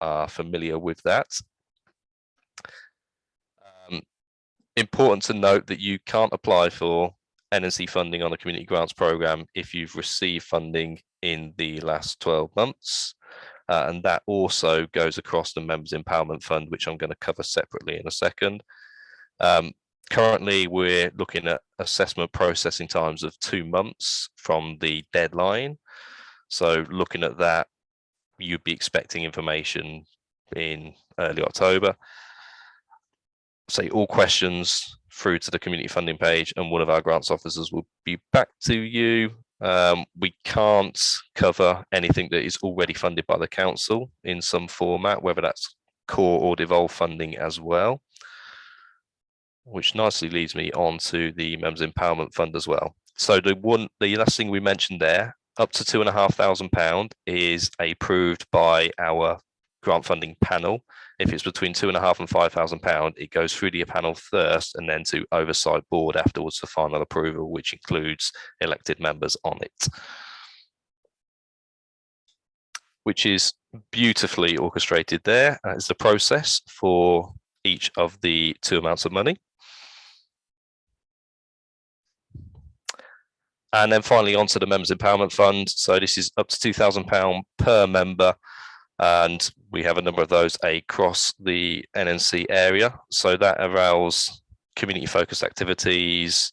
are familiar with that. Important to note that you can't apply for NNC funding on a community grants programme if you've received funding in the last 12 months. And that also goes across the Members Empowerment Fund, which I'm going to cover separately in a second. Currently, we're looking at assessment processing times of 2 months from the deadline. So looking at that, you'd be expecting information in early October. Say all questions through to the community funding page, and one of our grants officers will be back to you. We can't cover anything that is already funded by the council in some format, whether that's core or devolved funding as well, which nicely leads me on to the Members Empowerment Fund as well. So the last thing we mentioned there, up to £2,500 is approved by our grant funding panel. If it's between £2,500 and £5,000, it goes through the panel first and then to oversight board afterwards for final approval, which includes elected members on it, which is beautifully orchestrated there as the process for each of the 2 amounts of money. And then finally onto the Members Empowerment Fund. So this is up to £2,000 per member, and we have a number of those across the NNC area. So that allows community focused activities.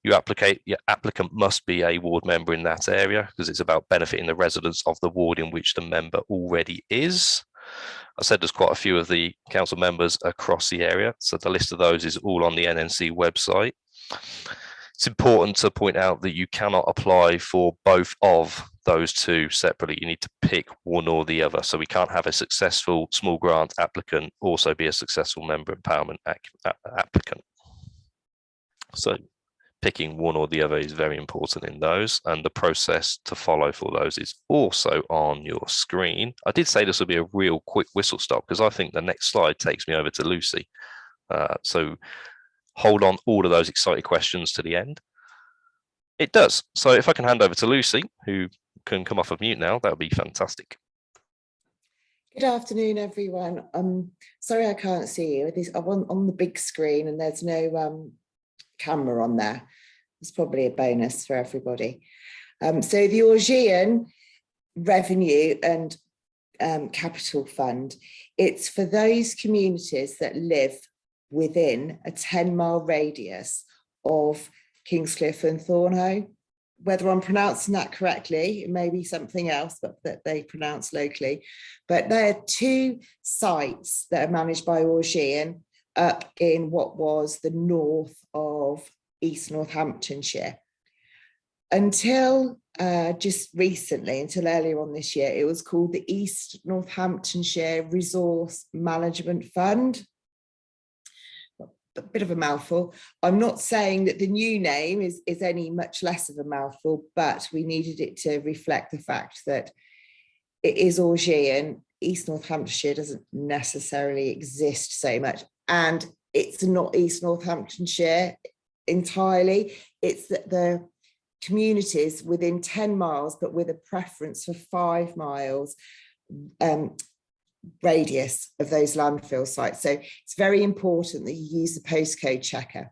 Your applicant must be a ward member in that area, because it's about benefiting the residents of the ward in which the member already is. I said there's quite a few of the council members across the area, so the list of those is all on the NNC website. It's important to point out that you cannot apply for both of those two separately. You need to pick one or the other. So we can't have a successful small grant applicant also be a successful member empowerment applicant. So picking one or the other is very important in those, and the process to follow for those is also on your screen. I did say this would be a real quick whistle stop because I think the next slide takes me over to Lucy. So hold on all of those exciting questions to the end. It does. So if I can hand over to Lucy, who can come off of mute now, that would be fantastic. Good afternoon, everyone. Sorry I can't see you. I'm on the big screen and there's no camera on there. It's probably a bonus for everybody. So the Augean Revenue and Capital Fund, it's for those communities that live within a 10-mile radius of Kingscliff and Thornhoe. Whether I'm pronouncing that correctly, it may be something else that they pronounce locally, but there are 2 sites that are managed by Augean up in what was the north of East Northamptonshire. Until just recently, until earlier on this year, it was called the East Northamptonshire Resource Management Fund. A bit of a mouthful. I'm not saying that the new name is any much less of a mouthful, but we needed it to reflect the fact that it is Augean. East Northamptonshire doesn't necessarily exist so much, and it's not East Northamptonshire entirely. It's that the communities within 10 miles, but with a preference for 5 miles radius of those landfill sites. So it's very important that you use the postcode checker.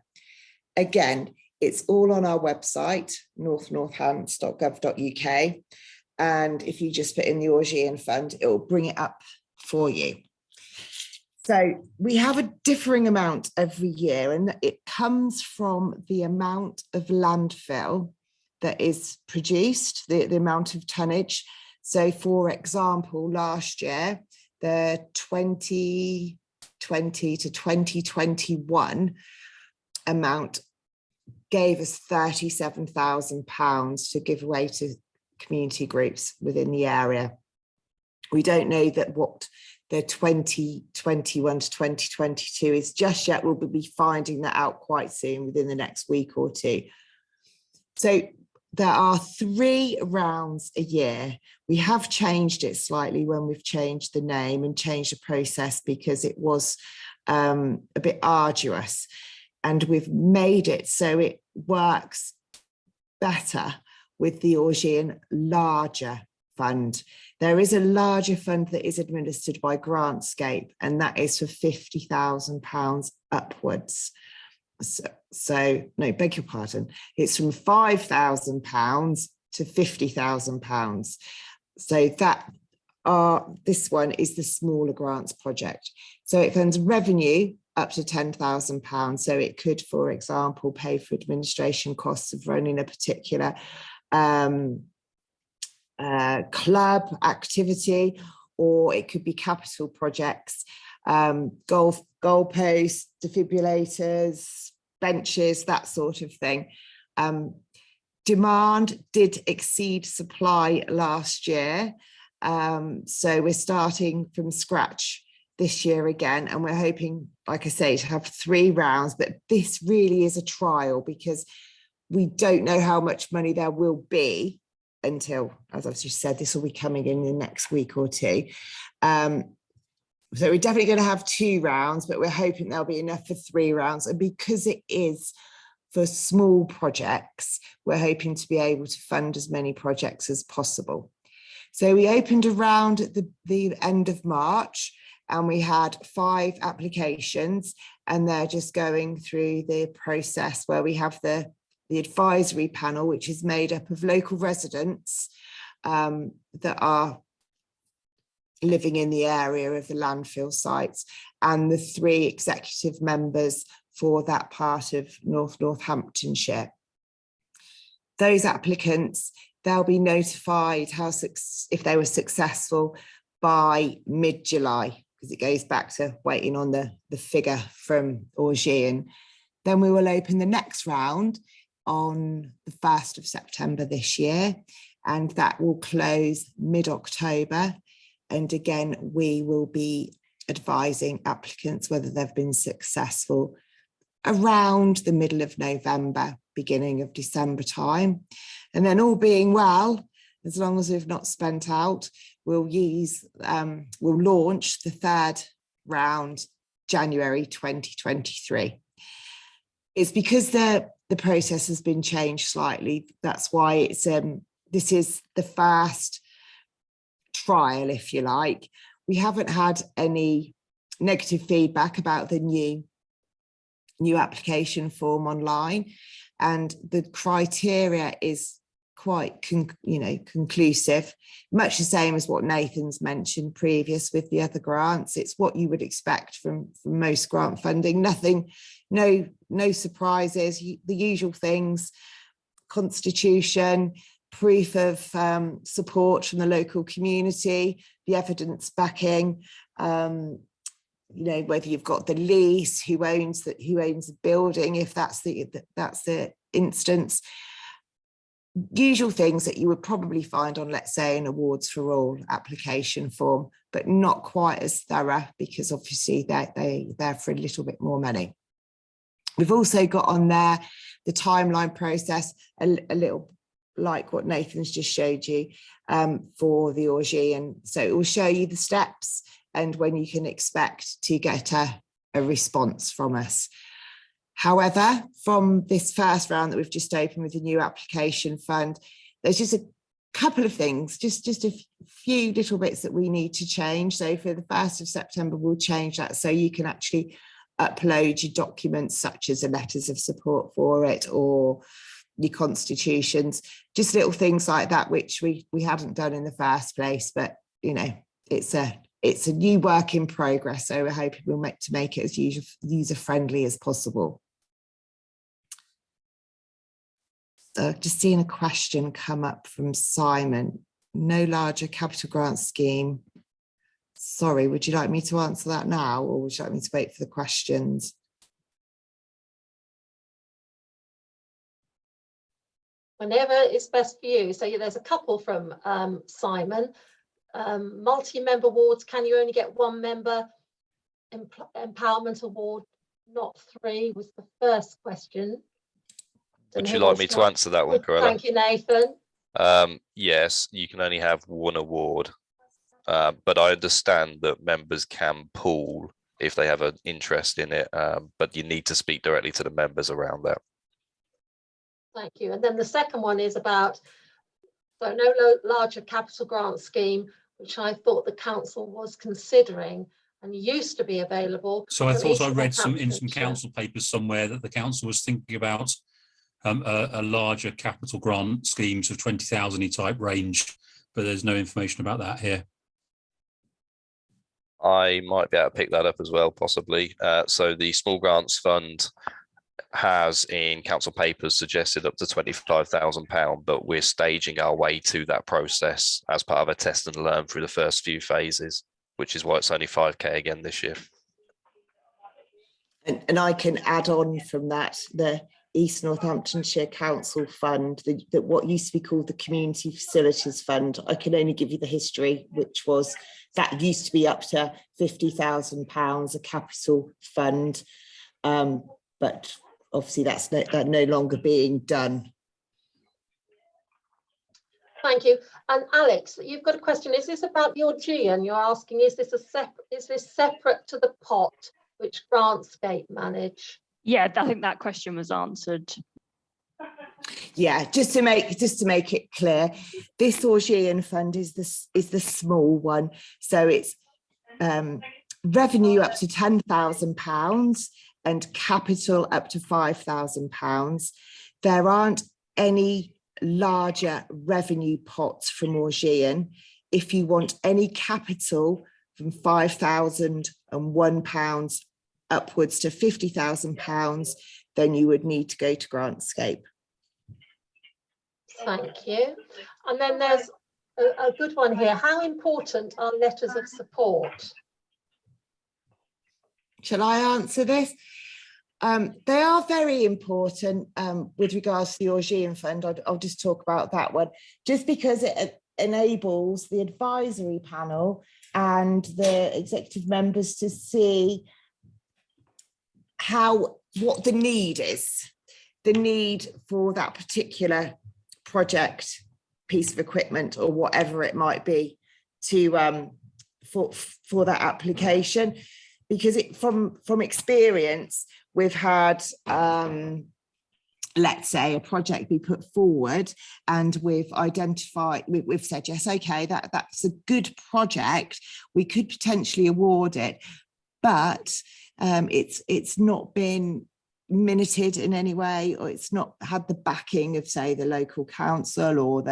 Again, it's all on our website, northnorthants.gov.uk. And if you just put in the Augean Fund, it will bring it up for you. So we have a differing amount every year, and it comes from the amount of landfill that is produced, the amount of tonnage. So for example, last year, the 2020 to 2021 amount gave us £37,000 to give away to community groups within the area. We don't know that what the 2021 to 2022 is just yet. We'll be finding that out quite soon, within the next week or 2. So there are 3 rounds a year. We have changed it slightly when we've changed the name and changed the process because it was a bit arduous, and we've made it so it works better with the Augean larger fund. There is a larger fund that is administered by Grantscape, and that is for £50,000 upwards. So no, beg your pardon, it's from £5,000 to £50,000. So that this one is the smaller grants project. So it funds revenue up to £10,000. So it could, for example, pay for administration costs of running a particular club activity, or it could be capital projects, goalposts, defibrillators, benches, that sort of thing. Demand did exceed supply last year. So we're starting from scratch this year again, and we're hoping, like I say, to have 3 rounds, but this really is a trial because we don't know how much money there will be until, as I've just said, this will be coming in the next week or two. So we're definitely going to have 2 rounds, but we're hoping there'll be enough for 3 rounds. And because it is for small projects, we're hoping to be able to fund as many projects as possible. So we opened a round at the end of March, and we had 5 applications, and they're just going through the process where we have the advisory panel, which is made up of local residents that are living in the area of the landfill sites, and the 3 executive members for that part of Northamptonshire. Those applicants, they'll be notified if they were successful by mid-July, because it goes back to waiting on the figure from Orgy. And then we will open the next round on the 1st of September this year, and that will close mid-October. And again, we will be advising applicants whether they've been successful around the middle of November, beginning of December time. And then, all being well, as long as we've not spent out, we'll launch the 3rd round January 2023. It's because the process has been changed slightly. That's why it's this is the first trial, if you like. We haven't had any negative feedback about the new application form online, and the criteria is quite conclusive, much the same as what Nathan's mentioned previous with the other grants. It's what you would expect from most grant funding. Nothing, no surprises, the usual things: constitution, proof of support from the local community, the evidence backing, whether you've got the lease, who owns the building, if that's the instance. Usual things that you would probably find on, let's say, an awards for all application form, but not quite as thorough, because obviously they're there for a little bit more money. We've also got on there the timeline process, a little like what Nathan's just showed you for the Orgy, and so it will show you the steps and when you can expect to get a response from us. However, from this first round that we've just opened with the new application fund, there's just a couple of things, just a few little bits that we need to change. So for the 1st of September, we'll change that so you can actually upload your documents, such as the letters of support for it or your constitutions, just little things like that, which we hadn't done in the first place. But it's a new work in progress, so we're hoping we'll make it as user friendly as possible. So just seeing a question come up from Simon: no larger capital grant scheme. Sorry, would you like me to answer that now, or would you like me to wait for the questions? Whenever it's best for you. So there's a couple from Simon. Multi-member wards, can you only get 1 member? Empowerment award, not 3, was the first question. Would you like me to answer that one, Corella? Thank you, Nathan. Yes, you can only have 1 award, but I understand that members can pool if they have an interest in it, but you need to speak directly to the members around that. Thank you. And then the second one is about So no larger capital grant scheme, which I thought the council was considering and used to be available. So I from thought East I read in some Northamptonshire. council papers somewhere that the council was thinking about a larger capital grant schemes of 20,000 type range, but there's no information about that here. I might be able to pick that up as well, possibly. So the Small Grants Fund has in council papers suggested up to £25,000, but we're staging our way to that process as part of a test and learn through the first few phases, which is why it's only 5k again this year. And I can add on from that, the East Northamptonshire Council Fund, that what used to be called the Community Facilities Fund. I can only give you the history, which was that used to be up to £50,000, a capital fund, but obviously that's no longer being done. Thank you. And Alex, you've got a question. Is this about your G? And you're asking, is this separate to the pot which Grantscape manage? Yeah, I think that question was answered. Yeah, just to make it clear, this Augean fund is the small one. So it's revenue up to £10,000 and capital up to £5,000. There aren't any larger revenue pots from Augean. If you want any capital from £5,001 upwards to £50,000, then you would need to go to Grantscape. Thank you. And then there's a good one here. How important are letters of support? Shall I answer this? They are very important with regards to the Augean Fund. I'll just talk about that one, just because it enables the advisory panel and the executive members to see what the need is, the need for that particular project, piece of equipment, or whatever it might be, to for that application. Because from experience, we've had let's say a project be put forward and we've identified, we've said, yes, okay, that's a good project, we could potentially award it, but it's not been minuted in any way, or it's not had the backing of, say, the local council or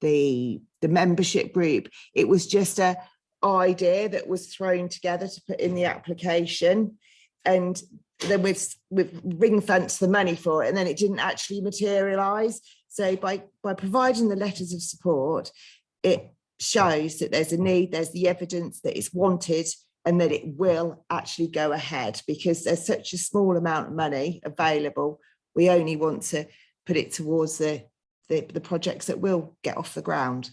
the membership group. It was just a idea that was thrown together to put in the application, and then we've ring-fenced the money for it, and then it didn't actually materialize. So by providing the letters of support, it shows that there's a need, there's the evidence that it's wanted, and that it will actually go ahead, because there's such a small amount of money available. We only want to put it towards the projects that will get off the ground.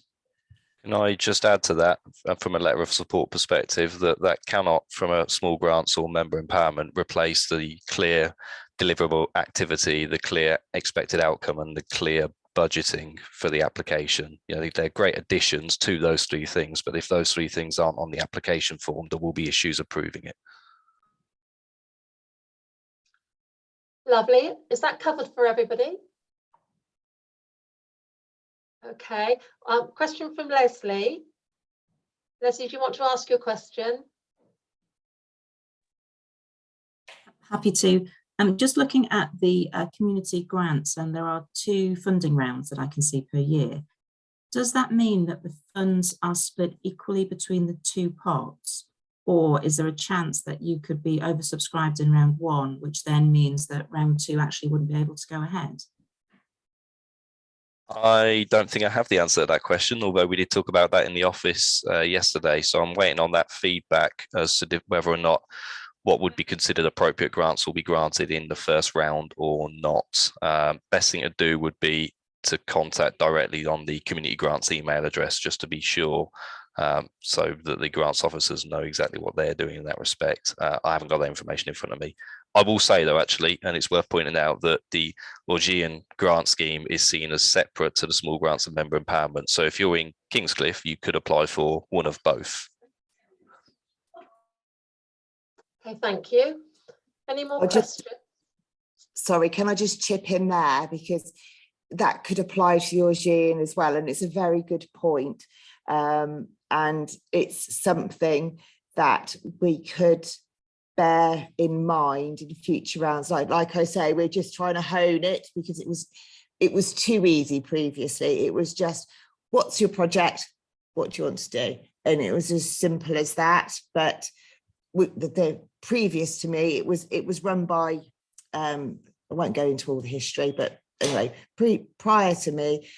Can I just add to that, from a letter of support perspective, that cannot, from a small grants or member empowerment, replace the clear deliverable activity, the clear expected outcome, and the clear budgeting for the application. You know, they're great additions to those three things, but if those three things aren't on the application form, there will be issues approving it. Lovely. Is that covered for everybody? Okay. Question from Leslie. Leslie, do you want to ask your question? Happy to. I'm just looking at the community grants, and there are 2 funding rounds that I can see per year. Does that mean that the funds are split equally between the 2 pots, or is there a chance that you could be oversubscribed in round 1, which then means that round 2 actually wouldn't be able to go ahead? I don't think I have the answer to that question, although we did talk about that in the office yesterday. So I'm waiting on that feedback as to whether or not what would be considered appropriate grants will be granted in the first round or not. Best thing to do would be to contact directly on the community grants email address, just to be sure, so that the grants officers know exactly what they're doing in that respect. I haven't got that information in front of me. I will say, though, actually, and it's worth pointing out, that the Augean grant scheme is seen as separate to the small grants and member empowerment. So if you're in Kingscliff, you could apply for one of both. Okay, thank you. Any more questions? Sorry, can I just chip in there? Because that could apply to yours, Jean, as well. And it's a very good point. And it's something that we could bear in mind in future rounds. Like I say, we're just trying to hone it, because it was too easy previously. It was just, what's your project? What do you want to do? And it was as simple as that. But the previous to me, it was run by, I won't go into all the history, but anyway, prior to me,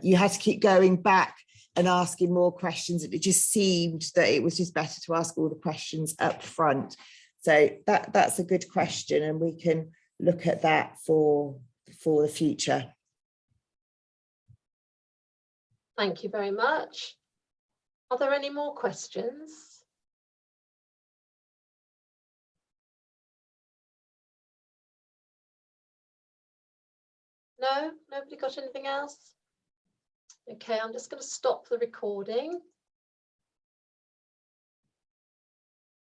you had to keep going back and asking more questions. And it just seemed that it was just better to ask all the questions up front. So that's a good question, and we can look at that for the future. Thank you very much. Are there any more questions? No, nobody got anything else? Okay, I'm just going to stop the recording.